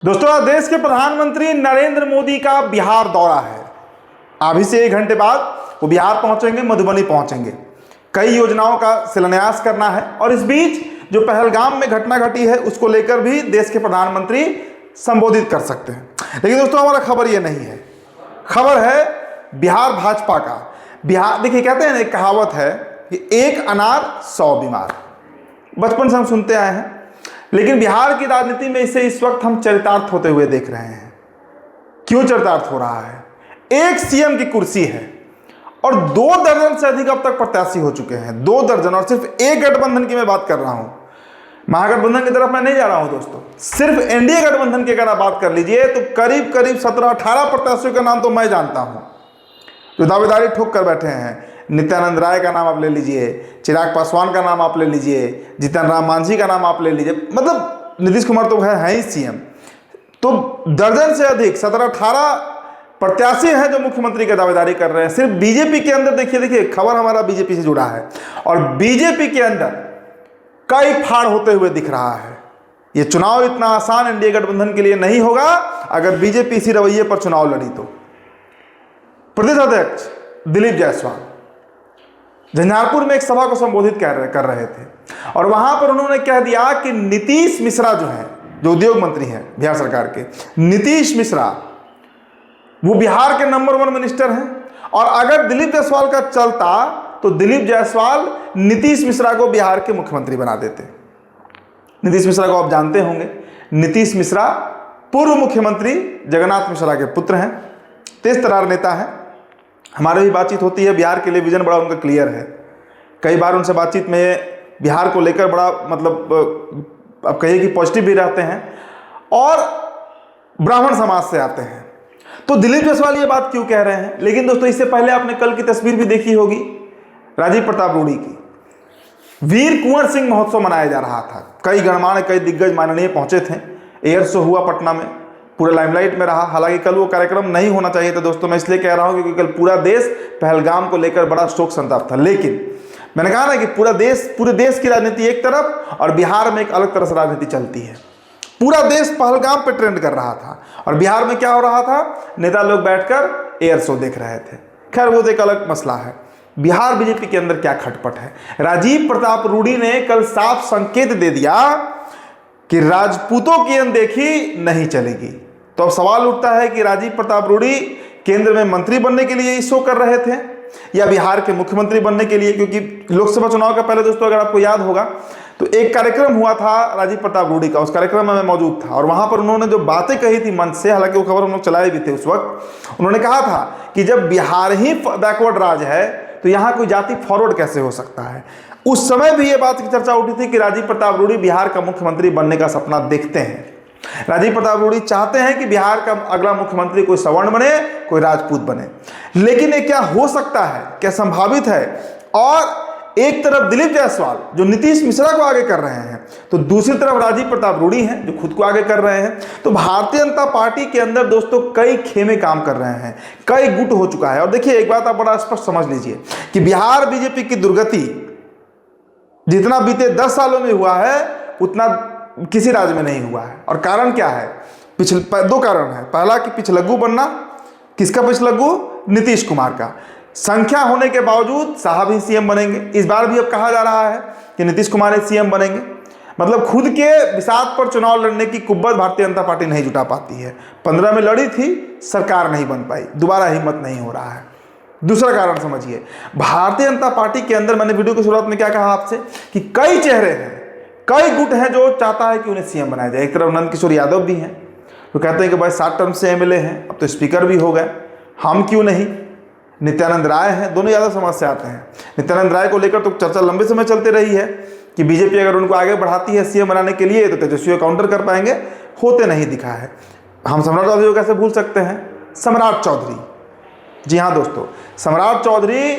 दोस्तों, आज देश के प्रधानमंत्री नरेंद्र मोदी का बिहार दौरा है। अभी से 1 घंटे बाद वो बिहार पहुंचेंगे, मधुबनी पहुंचेंगे। कई योजनाओं का शिलान्यास करना है और इस बीच जो पहलगाम में घटना घटी है उसको लेकर भी देश के प्रधानमंत्री संबोधित कर सकते हैं। लेकिन दोस्तों, हमारा खबर ये नहीं है, खबर है बिहार भाजपा का। बिहार, देखिए कहते हैं ना, एक कहावत है कि एक अनार 100 बीमार। बचपन से हम सुनते आए हैं, लेकिन बिहार की राजनीति में इसे इस वक्त हम चरितार्थ होते हुए देख रहे हैं। क्यों चरितार्थ हो रहा है? एक सीएम की कुर्सी है और 2 दर्जन से अधिक अब तक प्रत्याशी हो चुके हैं। 2 दर्जन, और सिर्फ एक गठबंधन की मैं बात कर रहा हूं। महागठबंधन की तरफ मैं नहीं जा रहा हूं दोस्तों, सिर्फ एनडीए गठबंधन की अगर आप बात कर लीजिए तो करीब करीब 17-18 प्रत्याशियों का नाम तो मैं जानता हूं जो दावेदारी ठोक कर बैठे हैं। नित्यानंद राय का नाम आप ले लीजिए, चिराग पासवान का नाम आप ले लीजिए, जीतन राम मांझी का नाम आप ले लीजिए, मतलब नीतीश कुमार तो है ही सीएम। तो दर्जन से अधिक 17-18 प्रत्याशी हैं जो मुख्यमंत्री की दावेदारी कर रहे हैं। सिर्फ बीजेपी के अंदर देखिए खबर हमारा बीजेपी से जुड़ा है और बीजेपी के अंदर कई फाड़ होते हुए दिख रहा है। ये चुनाव इतना आसान एनडीए गठबंधन के लिए नहीं होगा अगर बीजेपी इसी रवैये पर चुनाव लड़ी तो। प्रदेश अध्यक्ष दिलीप जायसवाल झंझारपुर में एक सभा को संबोधित कर रहे थे और वहां पर उन्होंने कह दिया कि नीतीश मिश्रा जो है, जो उद्योग मंत्री हैं बिहार सरकार के, नीतीश मिश्रा वो बिहार के नंबर 1 मिनिस्टर हैं और अगर दिलीप जायसवाल का चलता तो दिलीप जायसवाल नीतीश मिश्रा को बिहार के मुख्यमंत्री बना देते। नीतीश मिश्रा को आप जानते होंगे, नीतीश मिश्रा पूर्व मुख्यमंत्री जगन्नाथ मिश्रा के पुत्र हैं, तेज तर्रार नेता हैं। हमारे भी बातचीत होती है, बिहार के लिए विजन बड़ा उनका क्लियर है। कई बार उनसे बातचीत में बिहार को लेकर बड़ा, मतलब अब कहिए कि पॉजिटिव भी रहते हैं और ब्राह्मण समाज से आते हैं। तो दिलीप जायसवाल ये बात क्यों कह रहे हैं? लेकिन दोस्तों, इससे पहले आपने कल की तस्वीर भी देखी होगी राजीव प्रताप रूडी की। वीर कुंवर सिंह महोत्सव मनाया जा रहा था, कई गणमान्य, कई दिग्गज माननीय पहुंचे थे। एयर शो हुआ पटना में, पूरा लाइमलाइट में रहा। हालांकि कल वो कार्यक्रम नहीं होना चाहिए था दोस्तों, मैं इसलिए कह रहा हूं क्योंकि कल पूरा देश पहलगाम को लेकर बड़ा शोक संताप था। लेकिन मैंने कहा ना कि पूरे देश की राजनीति एक तरफ और बिहार में एक अलग तरह से राजनीति चलती है। पूरा देश पहलगाम पे ट्रेंड कर रहा था और बिहार में क्या हो रहा था? नेता लोग बैठकर एयर शो देख रहे थे। खैर, वो तो एक अलग मसला है। बिहार बीजेपी के अंदर क्या खटपट है? राजीव प्रताप रूडी ने कल साफ संकेत दे दिया कि राजपूतों की अनदेखी नहीं चलेगी। तो अब सवाल उठता है कि राजीव प्रताप रूडी केंद्र में मंत्री बनने के लिए शो कर रहे थे या बिहार के मुख्यमंत्री बनने के लिए? क्योंकि लोकसभा चुनाव का पहले दोस्तों, अगर आपको याद होगा तो एक कार्यक्रम हुआ था राजीव प्रताप रूडी का, उस कार्यक्रम में मैं मौजूद था और वहां पर उन्होंने जो बातें कही थी मंच से, हालांकि वो खबर हम लोग चलाए भी थे उस वक्त, उन्होंने कहा था कि जब बिहार ही बैकवर्ड राज है तो यहाँ कोई जाति फॉरवर्ड कैसे हो सकता है। उस समय भी ये बात की चर्चा उठी थी कि राजीव प्रताप रूडी बिहार का मुख्यमंत्री बनने का सपना देखते हैं। राजीव प्रताप रूडी चाहते हैं कि बिहार का अगला मुख्यमंत्री कोई सवर्ण बने, कोई राजपूत बने। लेकिन ये क्या हो सकता है, क्या संभावित है? और एक तरफ दिलीप जायसवाल जो नीतीश मिश्रा को आगे कर रहे हैं, तो दूसरी तरफ राजीव प्रताप रूडी हैं जो खुद को आगे कर रहे हैं। तो भारतीय जनता पार्टी के अंदर दोस्तों कई खेमे काम कर रहे हैं, कई गुट हो चुका है। और देखिए, एक बात आप बड़ा स्पष्ट समझ लीजिए कि बिहार बीजेपी की दुर्गति जितना बीते 10 सालों में हुआ है उतना किसी राज्य में नहीं हुआ है। और कारण क्या है? 2 कारण है। पहला कि पिछलग्गू बनना। किसका पिछलग्गू? नीतीश कुमार का। संख्या होने के बावजूद साहब ही सीएम बनेंगे। इस बार भी अब कहा जा रहा है कि नीतीश कुमार ही सीएम बनेंगे। मतलब खुद के बिसात पर चुनाव लड़ने की कुव्वत भारतीय जनता पार्टी नहीं जुटा पाती है। 15 में लड़ी थी, सरकार नहीं बन पाई, दोबारा हिम्मत नहीं हो रहा है। दूसरा कारण समझिए, भारतीय जनता पार्टी के अंदर, मैंने वीडियो की शुरुआत में क्या कहा आपसे कि कई चेहरे हैं, कई गुट हैं जो चाहता है कि उन्हें सीएम बनाया जाए। एक तरफ नंद किशोर यादव भी हैं तो कहते हैं कि भाई 7 टर्म से एमएलए हैं, अब तो स्पीकर भी हो गए, हम क्यों नहीं। नित्यानंद राय हैं, दोनों यादव समाज से आते हैं। नित्यानंद राय को लेकर तो चर्चा लंबे समय चलती रही है कि बीजेपी अगर उनको आगे बढ़ाती है सीएम बनाने के लिए तो तेजस्वी काउंटर कर पाएंगे, होते नहीं दिखा है। हम सम्राट चौधरी को कैसे भूल सकते हैं? सम्राट चौधरी, जी हाँ दोस्तों, सम्राट चौधरी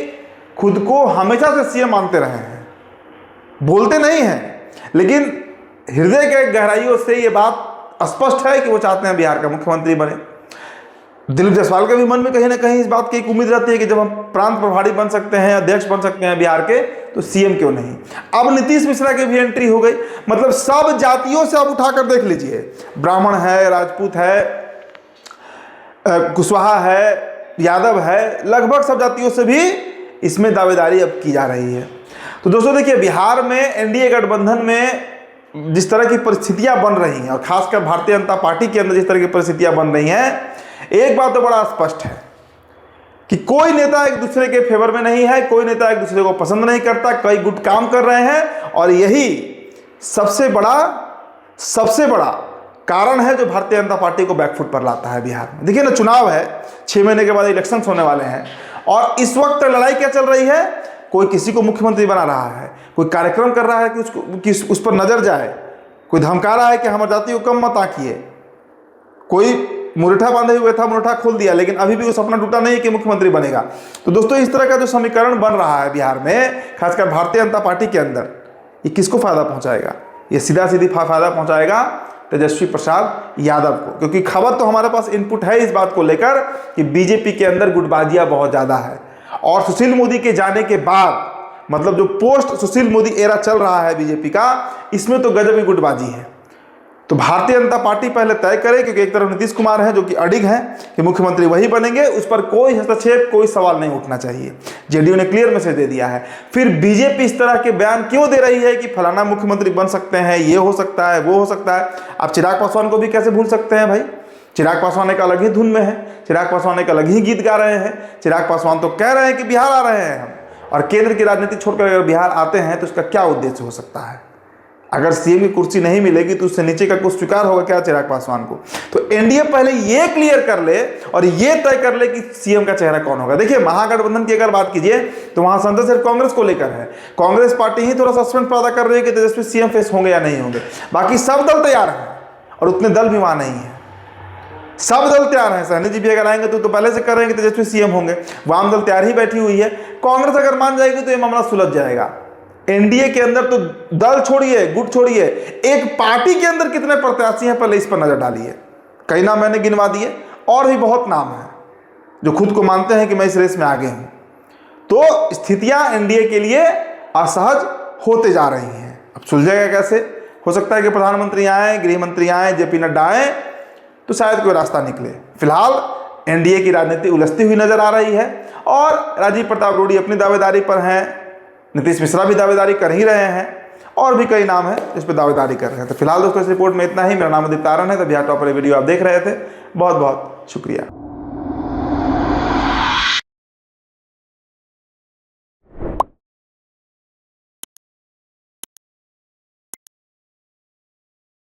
खुद को हमेशा से सीएम मानते रहे हैं, बोलते नहीं हैं, लेकिन हृदय के गहराइयों से ये बात स्पष्ट है कि वो चाहते हैं बिहार का मुख्यमंत्री बने। दिलीप जायसवाल के भी मन में कहीं ना कहीं इस बात की एक उम्मीद रहती है कि जब हम प्रांत प्रभारी बन सकते हैं, अध्यक्ष बन सकते हैं बिहार के, तो सीएम क्यों नहीं। अब नीतीश मिश्रा की भी एंट्री हो गई, मतलब सब जातियों से आप उठाकर देख लीजिए, ब्राह्मण है, राजपूत है, कुशवाहा है, यादव है, लगभग सब जातियों से भी इसमें दावेदारी अब की जा रही है। तो दोस्तों देखिए, बिहार में एनडीए गठबंधन में जिस तरह की परिस्थितियां बन रही हैं और खासकर भारतीय जनता पार्टी के अंदर जिस तरह की परिस्थितियां बन रही हैं, एक बात तो बड़ा स्पष्ट है कि कोई नेता एक दूसरे के फेवर में नहीं है, कोई नेता एक दूसरे को पसंद नहीं करता, कई गुट काम कर रहे हैं और यही सबसे बड़ा कारण है जो भारतीय जनता पार्टी को बैकफुट पर लाता है बिहार में। देखिए ना, चुनाव है, 6 महीने के बाद इलेक्शंस होने वाले हैं और इस वक्त लड़ाई क्या चल रही है, कोई किसी को मुख्यमंत्री बना रहा है, कोई कार्यक्रम कर रहा है कि उस पर नजर जाए, कोई धमका रहा है कि हमारी जाति को कम मत आंकिए, कोई मुरठा बांधे हुए था, मुरठा खोल दिया, लेकिन अभी भी वो सपना टूटा नहीं है कि मुख्यमंत्री बनेगा। तो दोस्तों, इस तरह का जो समीकरण बन रहा है बिहार में, खासकर भारतीय जनता पार्टी के अंदर, ये किसको फायदा पहुंचाएगा? ये सीधा सीधी फायदा पहुंचाएगा तेजस्वी प्रसाद यादव को, क्योंकि खबर तो हमारे पास इनपुट है इस बात को लेकर कि बीजेपी के अंदर गुटबाजियां बहुत ज्यादा है और सुशील मोदी के जाने के बाद, मतलब जो पोस्ट सुशील मोदी एरा चल रहा है बीजेपी का, इसमें तो गजब की गुटबाजी है। तो भारतीय जनता पार्टी पहले तय करे, क्योंकि एक तरफ नीतीश कुमार हैं जो कि अडिग हैं कि मुख्यमंत्री वही बनेंगे, उस पर कोई हस्तक्षेप, कोई सवाल नहीं उठना चाहिए। जेडीयू ने क्लियर मैसेज दे दिया है। फिर बीजेपी इस तरह के बयान क्यों दे रही है कि फलाना मुख्यमंत्री बन सकते हैं, ये हो सकता है, वो हो सकता है। आप चिराग पासवान को भी कैसे भूल सकते हैं भाई? चिराग पासवान एक अलग ही धुन में है, चिराग पासवान एक अलग ही गीत गा रहे हैं। चिराग पासवान तो कह रहे हैं कि बिहार आ रहे हैं हम, और केंद्र की राजनीति छोड़कर अगर बिहार आते हैं तो उसका क्या उद्देश्य हो सकता है? अगर सीएम की कुर्सी नहीं मिलेगी तो उससे नीचे का कुछ स्वीकार होगा क्या चिराग पासवान को? तो एनडीए पहले ये क्लियर कर ले और ये तय कर ले कि सीएम का चेहरा कौन होगा। देखिए, महागठबंधन की अगर बात कीजिए तो वहां संसद सिर्फ कांग्रेस को लेकर है। कांग्रेस पार्टी ही थोड़ा सस्पेंस पैदा कर रही है कि तेजस्वी सीएम फेस होंगे या नहीं होंगे। बाकी सब दल तैयार हैं और उतने दल भी वहां नहीं है। सब दल तैयार हैं। सहनी जी भी अगर आएंगे तो पहले से कर रहे हैं कि तेजस्वी सीएम होंगे। वाम दल तैयार ही बैठी हुई है। कांग्रेस अगर मान जाएगी तो ये मामला सुलझ जाएगा। एनडीए के अंदर तो दल छोड़िए, गुट छोड़िए, एक पार्टी के अंदर कितने प्रत्याशी हैं पहले इस पर नजर डालिए। कई नाम मैंने गिनवा दिए और भी बहुत नाम हैं जो खुद को मानते हैं कि मैं इस रेस में आगे हूं। तो स्थितियां एनडीए के लिए असहज होते जा रही हैं। अब सुलझेगा कैसे? हो सकता है कि प्रधानमंत्री आए, गृह मंत्री आए, जेपी नड्डा आए तो शायद कोई रास्ता निकले। फिलहाल एनडीए की राजनीति उलझती हुई नजर आ रही है और राजीव प्रताप रूडी अपनी दावेदारी पर हैं, नीतीश मिश्रा भी दावेदारी कर ही रहे हैं और भी कई नाम हैं जिस पर दावेदारी कर रहे हैं। तो फिलहाल दोस्तों, इस रिपोर्ट में इतना ही। मेरा नाम दीप्तारण है। तो बिहार टॉपर वीडियो आप देख रहे थे। बहुत बहुत शुक्रिया।